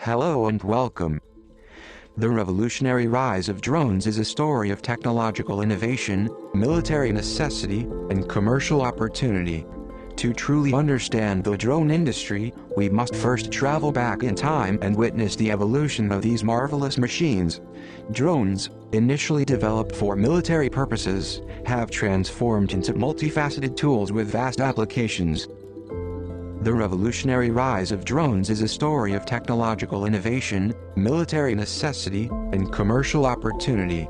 Hello and welcome. The revolutionary rise of drones is a story of technological innovation, military necessity, and commercial opportunity. To truly understand the drone industry, we must first travel back in time and witness the evolution of these marvelous machines. Drones, initially developed for military purposes, have transformed into multifaceted tools with vast applications. The revolutionary rise of drones is a story of technological innovation, military necessity, and commercial opportunity.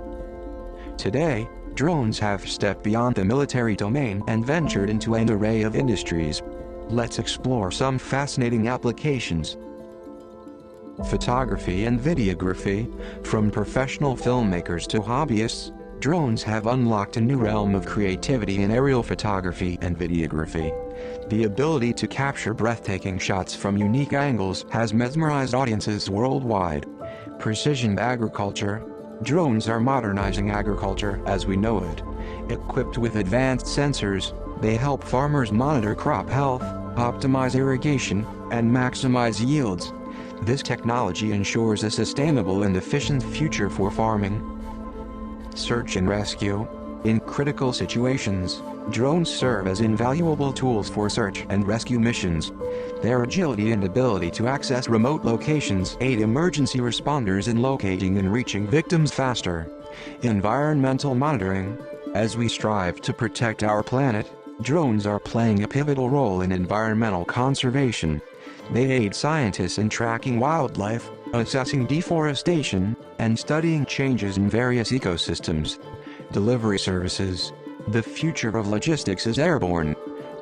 Today, drones have stepped beyond the military domain and ventured into an array of industries. Let's explore some fascinating applications. Photography and videography. From professional filmmakers to hobbyists, drones have unlocked a new realm of creativity in aerial photography and videography. The ability to capture breathtaking shots from unique angles has mesmerized audiences worldwide. Precision agriculture. Drones are modernizing agriculture as we know it. Equipped with advanced sensors, they help farmers monitor crop health, optimize irrigation, and maximize yields. This technology ensures a sustainable and efficient future for farming. Search and rescue. In critical situations, drones serve as invaluable tools for search and rescue missions. Their agility and ability to access remote locations aid emergency responders in locating and reaching victims faster. Environmental monitoring. As we strive to protect our planet, drones are playing a pivotal role in environmental conservation. They aid scientists in tracking wildlife, assessing deforestation, and studying changes in various ecosystems. Delivery services. The future of logistics is airborne.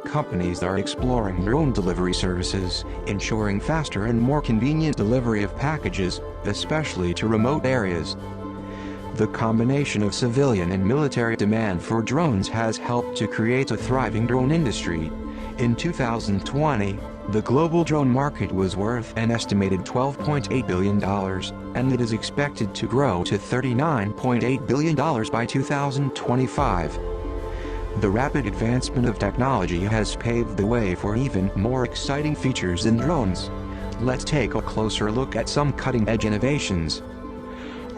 Companies are exploring drone delivery services, ensuring faster and more convenient delivery of packages, especially to remote areas. The combination of civilian and military demand for drones has helped to create a thriving drone industry. In 2020, the global drone market was worth an estimated $12.8 billion, and it is expected to grow to $39.8 billion by 2025. The rapid advancement of technology has paved the way for even more exciting features in drones. Let's take a closer look at some cutting-edge innovations.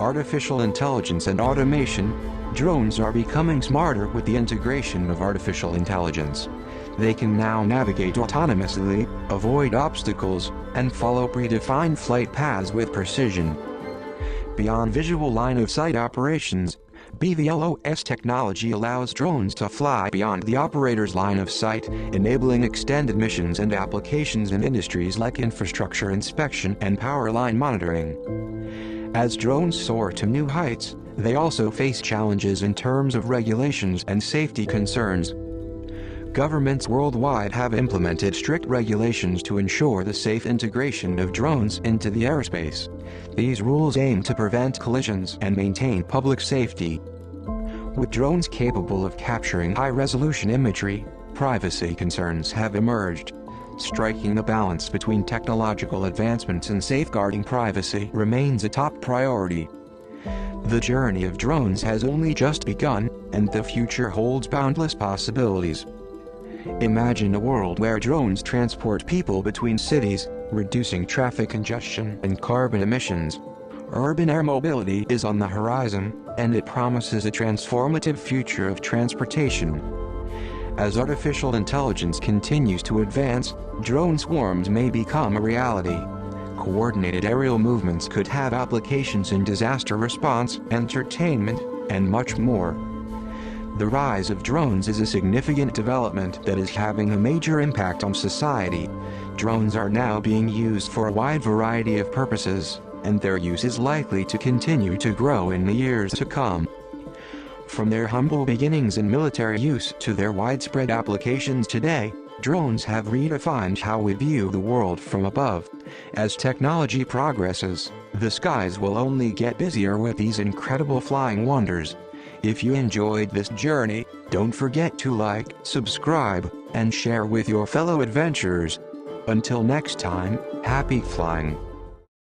Artificial intelligence and automation. Drones are becoming smarter with the integration of artificial intelligence. They can now navigate autonomously, avoid obstacles, and follow predefined flight paths with precision. Beyond visual line-of-sight operations, BVLOS technology allows drones to fly beyond the operator's line of sight, enabling extended missions and applications in industries like infrastructure inspection and power line monitoring. As drones soar to new heights, they also face challenges in terms of regulations and safety concerns. Governments worldwide have implemented strict regulations to ensure the safe integration of drones into the airspace. These rules aim to prevent collisions and maintain public safety. With drones capable of capturing high-resolution imagery, privacy concerns have emerged. Striking a balance between technological advancements and safeguarding privacy remains a top priority. The journey of drones has only just begun, and the future holds boundless possibilities. Imagine a world where drones transport people between cities, reducing traffic congestion and carbon emissions. Urban air mobility is on the horizon, and it promises a transformative future of transportation. As artificial intelligence continues to advance, drone swarms may become a reality. Coordinated aerial movements could have applications in disaster response, entertainment, and much more. The rise of drones is a significant development that is having a major impact on society. Drones are now being used for a wide variety of purposes, and their use is likely to continue to grow in the years to come. From their humble beginnings in military use to their widespread applications today, drones have redefined how we view the world from above. As technology progresses, the skies will only get busier with these incredible flying wonders. If you enjoyed this journey, don't forget to like, subscribe, and share with your fellow adventurers. Until next time, happy flying!